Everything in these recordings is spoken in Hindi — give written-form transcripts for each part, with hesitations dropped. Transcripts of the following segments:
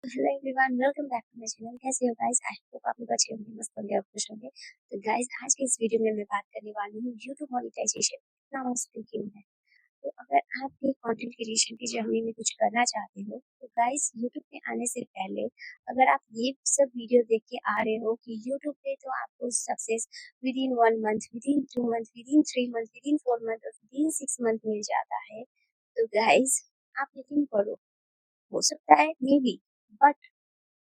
Hello everyone, welcome back to my channel. कैसे हो गाइस? आई होप आप लोग अच्छे होंगे, मस्त होंगे और खुश होंगे। तो गाइस, आज के इस वीडियो में मैं बात करने वाली हूँ यूट्यूब मोनेटाइजेशन कितना मुश्किल क्यों है। तो अगर आप भी कंटेंट क्रिएशन की जर्नी में कुछ करना चाहते हो तो गाइस, यूट्यूब पे आने से पहले अगर आप ये सब वीडियो देख के आ रहे हो कि यूट्यूब पे तो आपको success with in 1 month, with in 2 month, with in 3 month, with in 4 month और विद इन 6 मंथ मिल जाता है, तो गाइस आप यकीन करो, हो सकता है मे बी, बट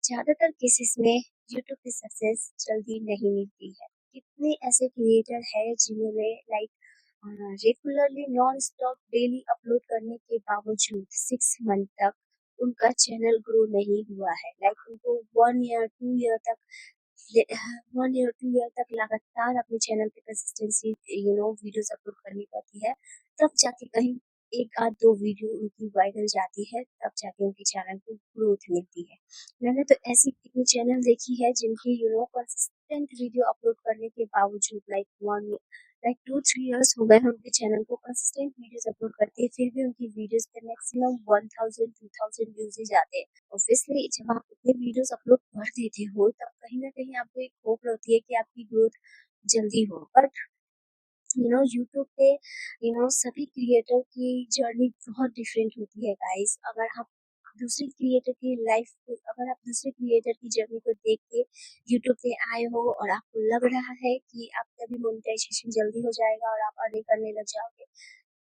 ज्यादातर केसेस में यूट्यूब पे सक्सेस जल्दी नहीं मिलती है। कितने ऐसे क्रिएटर है जिन्होंने like regularly non stop daily upload करने के बावजूद 6 मंथ तक उनका चैनल ग्रो नहीं हुआ है। लाइक उनको 1 ईयर 2 ईयर तक 1 ईयर 2 ईयर तक लगातार अपने चैनल पे कंसिस्टेंसी वीडियोस अपलोड करनी पड़ती है, तब जाके कहीं एक आध दो वीडियो उनकी वायरल जाती है, तब जाके उनके चैनल को ग्रोथ मिलती है। मैंने तो ऐसी कितनी चैनल देखी है जिनकी कंसिस्टेंट वीडियो अपलोड करने के बावजूद लाइक 2-3 इयर्स हो गए हैं उनके चैनल को कंसिस्टेंट वीडियोस अपलोड करते हैं, फिर भी उनकी वीडियोस पे मैक्सिमम 1000-2000 व्यूज ही जाते हैं। ऑब्वियसली जब आप इतने वीडियोस अपलोड कर देते हो तब कहीं ना कहीं आपको एक होप रहती है कि आपकी ग्रोथ जल्दी हो, बट यूट्यूब पे सभी क्रिएटर की जर्नी बहुत डिफरेंट होती है गाइस। अगर आप दूसरे क्रिएटर की जर्नी को देख के यूट्यूब पे आए हो और आपको लग रहा है कि आपका भी मोनेटाइजेशन जल्दी हो जाएगा और आप अर्निंग करने लग जाओगे,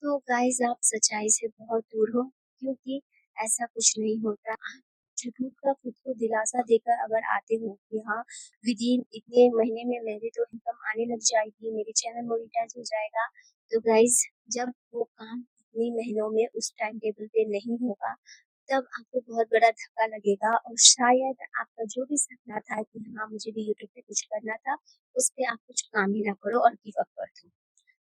तो गाइस आप सच्चाई से बहुत दूर हो, क्योंकि ऐसा कुछ नहीं होता। आप झूठ का खुद को दिलासा देकर अगर आते हो कि हाँ, विद इन इतने महीने में मेरी तो इनकम आने लग जाएगी, मेरे चैनल मोनेटाइज हो जाएगा, तो गाइस जब वो काम इतने महीनों में उस टाइम टेबल पे नहीं होगा, तब आपको बहुत बड़ा धक्का लगेगा और शायद आपका जो भी सपना था कि हाँ मुझे भी यूट्यूब पे कुछ करना था, उस पे आप कुछ काम ही ना करो और गिव अप कर दो,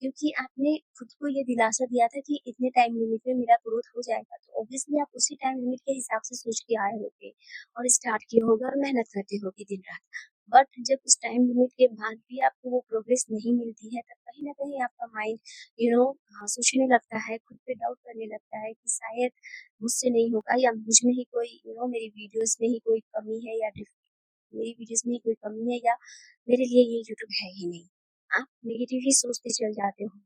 क्योंकि आपने खुद को ये दिलासा दिया था कि इतने टाइम लिमिट में मेरा ग्रोथ हो जाएगा, तो ऑब्वियसली आप उसी टाइम लिमिट के हिसाब से सोच के आए होगे और स्टार्ट किए होगे और मेहनत करते होगे दिन रात। बट जब उस टाइम लिमिट के बाद भी आपको वो प्रोग्रेस नहीं मिलती है, तब कहीं ना कहीं आपका माइंड सोचने लगता है, खुद पे डाउट करने लगता है कि शायद मुझसे नहीं होगा, या मुझ में ही कोई मेरी वीडियोस में ही कोई कमी है, या मेरी वीडियोस में ही कोई कमी है, या मेरे लिए ये यूट्यूब है ही नहीं। आप नेगेटिव ही सोचते चल जाते हो।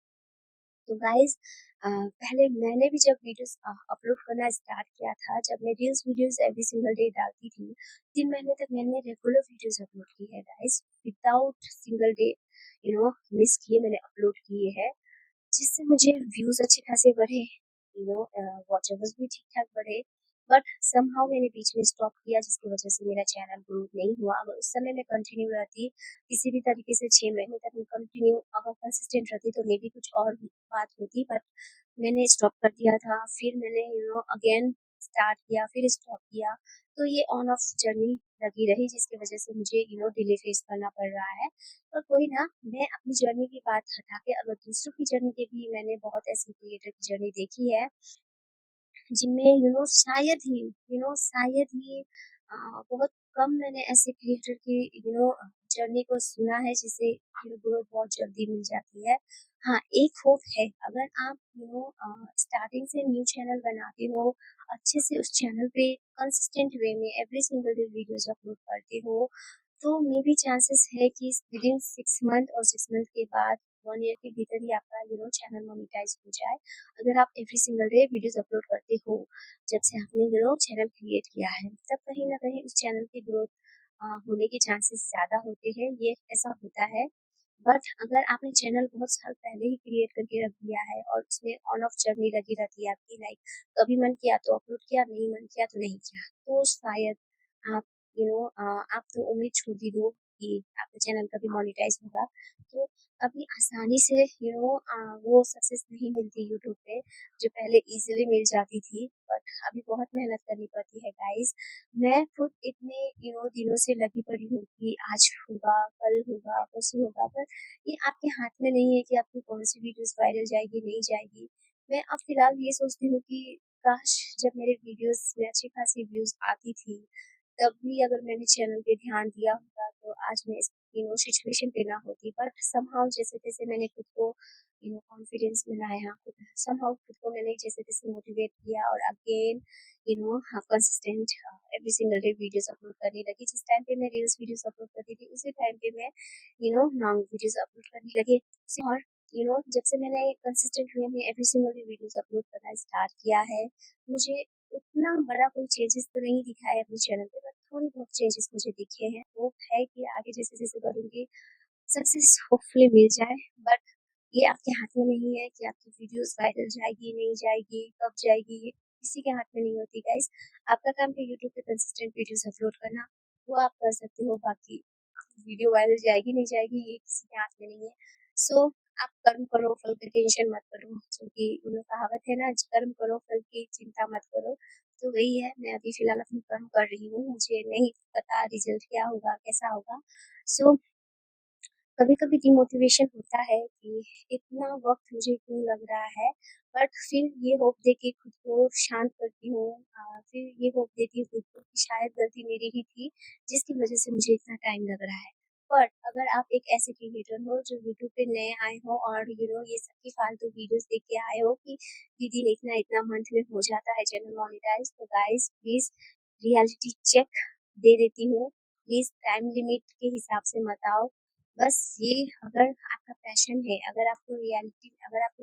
तो गाइस, पहले मैंने भी जब वीडियोस अपलोड करना स्टार्ट किया था, जब मैं reels videos every single day डालती थी, 3 महीने तक मैंने रेगुलर वीडियोस अपलोड की है guys, without single day miss किए मैंने अपलोड किए हैं, जिससे मुझे व्यूज अच्छे खासे बढ़े, वॉच आवर्स भी ठीक ठाक बढ़े। बट समहाउ मैंने बीच में स्टॉप किया, जिसकी वजह से मेरा चैनल ग्रोथ नहीं हुआ। अगर उस समय मैं कंटिन्यू रहती किसी भी तरीके से 6 महीने तक मैं कंटिन्यू अगर कंसिस्टेंट रहती, तो मे बी कुछ और बात होती, बट मैंने स्टॉप कर दिया था, फिर मैंने अगेन स्टार्ट किया, फिर स्टॉप किया, तो ये ऑन ऑफ जर्नी लगी रही, जिसकी वजह से मुझे डिले फेस करना पड़ रहा है। पर कोई ना, मैं अपनी जर्नी की बात हटा के अगर दूसरों की जर्नी के भी मैंने बहुत ऐसी क्रिएटर की जर्नी देखी है जिनमें शायद ही बहुत कम मैंने ऐसे क्रिएटर की जर्नी को सुना है जिसे ग्रोथ बहुत जल्दी मिल जाती है। हाँ, एक होप है, अगर आप स्टार्टिंग से न्यू चैनल बनाते हो, अच्छे से उस चैनल पे कंसिस्टेंट वे में every single day videos upload करते हो, तो मे बी चांसेस है कि विद इन 6 मंथ और 6 मंथ के बाद 1 ईयर के भीतर ही आपका चैनल मोनेटाइज हो जाए, अगर आप every single day videos upload करते हो। जब से आपने चैनल क्रिएट किया है, तब कहीं ना कहीं उस चैनल की ग्रोथ होने के चांसेस ज्यादा होते हैं, ये ऐसा होता है। बट अगर आपने चैनल बहुत साल पहले ही क्रिएट करके रख दिया है और उसमें ऑन ऑफ जर्नी लगी रहती है आपकी, लाइक कभी मन किया तो अपलोड किया, नहीं मन किया तो नहीं किया, तो शायद आप आप तो उम्मीद छोड़ ही दो कि आपका चैनल कभी मोनेटाइज होगा। तो अभी आसानी से वो सक्सेस नहीं मिलती यूट्यूब पे, जो पहले इजीली मिल जाती थी, बट अभी बहुत मेहनत करनी पड़ती है गाइस। मैं खुद इतने दिनों से लगी पड़ी हूँ कि आज होगा, कल होगा, परसों होगा, पर ये आपके हाथ में नहीं है कि आपकी कौन सी वीडियोस वायरल जाएगी, नहीं जाएगी। मैं अब फिलहाल ये सोचती हूँ कि काश जब मेरे वीडियोस में अच्छी खासी व्यूज आती थी, तब भी अगर मैंने चैनल पे ध्यान दिया होता तो आज मैं इस सिचुएशन पे ना होती। बट समहाउ जैसे-तैसे मैंने खुद को कॉन्फिडेंस बनाया, समहाउ खुद को मैंने जैसे-तैसे मोटिवेट किया और again consistent every single day videos upload करने लगी। जिस टाइम पे मैं रील्स वीडियोस अपलोड करती थी, उसी टाइम पे मैं लॉन्ग वीडियोस अपलोड करने लगी। और जब से मैंने कंसिस्टेंट वे में every single day videos upload करना स्टार्ट किया है, मुझे उतना बड़ा कोई चेंजेस तो नहीं दिखा है अपने चैनल पे, बट थोड़ी बहुत चेंजेस मुझे दिखे हैं। होप है कि आगे जैसे-जैसे करूँगी सक्सेस होपफुली मिल जाए। बट ये आपके हाथ में नहीं है कि आपकी वीडियोस वायरल जाएगी, नहीं जाएगी, कब जाएगी, ये किसी के हाथ में नहीं होती गाइस। आपका काम है यूट्यूब पे कंसिस्टेंट वीडियोस अपलोड करना, वो आप कर सकते हो। बाकी वीडियो वायरल जाएगी, नहीं जाएगी, ये किसी के हाथ में नहीं है। सो आप कर्म करो, फल की टेंशन मत करो, क्योंकि वो लोग कहावत है ना, कर्म करो फल की चिंता मत करो। तो वही है, मैं अभी फिलहाल अपनी कर्म कर रही हूँ, मुझे नहीं पता रिजल्ट क्या होगा, कैसा होगा। सो कभी-कभी डिमोटिवेशन होता है कि इतना वक़्त मुझे क्यों लग रहा है, बट फिर ये होप देके खुद को शांत करती हूँ। फिर ये होप देती हूँ खुद को कि शायद गलती मेरी ही थी, जिसकी वज़ह से मुझे इतना टाइम लग रहा है। बट अगर आप एक ऐसे क्रिएटर हो जो यूट्यूब पे नए आए हो और ये सब की फालतू वीडियोज़ देख के आए हो कि दीदी ने इतना-इतना मंथ में हो जाता है चैनल मोनेटाइज़, तो गाइज़ प्लीज़ रियलिटी चेक दे देती हूँ। प्लीज़ टाइम लिमिट के हिसाब से मत आओ। बस ये, अगर आपका पैशन है, अगर आपको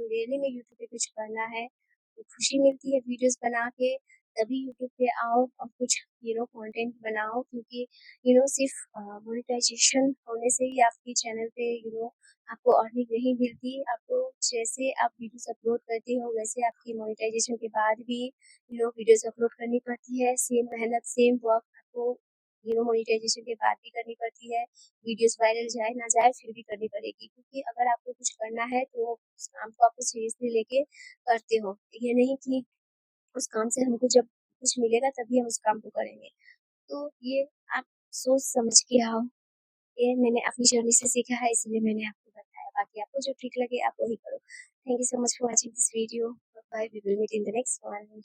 रियली में यूट्यूब पे कुछ करना है, तो खुशी मिलती है वीडियोस बना के, तभी यूट्यूब पे आओ और कुछ कंटेंट बनाओ। क्योंकि सिर्फ मोनेटाइजेशन होने से ही आपके चैनल पे आपको अर्निंग नहीं मिलती। आपको जैसे आप वीडियोस अपलोड करते हो वैसे आपकी मोनेटाइजेशन के बाद भी वीडियोस अपलोड करनी पड़ती है। सेम मेहनत, सेम वर्क आपको मोनेटाइजेशन के बाद भी करनी पड़ती है। वीडियोस वायरल जाए ना जाए फिर भी करनी पड़ेगी, क्योंकि अगर आपको कुछ करना है तो उस काम को आपको सीरियसली लेके करते हो। ये नहीं कि उस काम से हमको जब कुछ मिलेगा तभी हम उस काम को करेंगे। तो ये आप सोच समझ के आओ। ये मैंने अपनी जर्नी से सीखा है, इसलिए मैंने आपको बताया। बाकी आपको जो ठीक लगे आप वही करो। Thank you so much for watching this video. Bye, we will meet in the next one.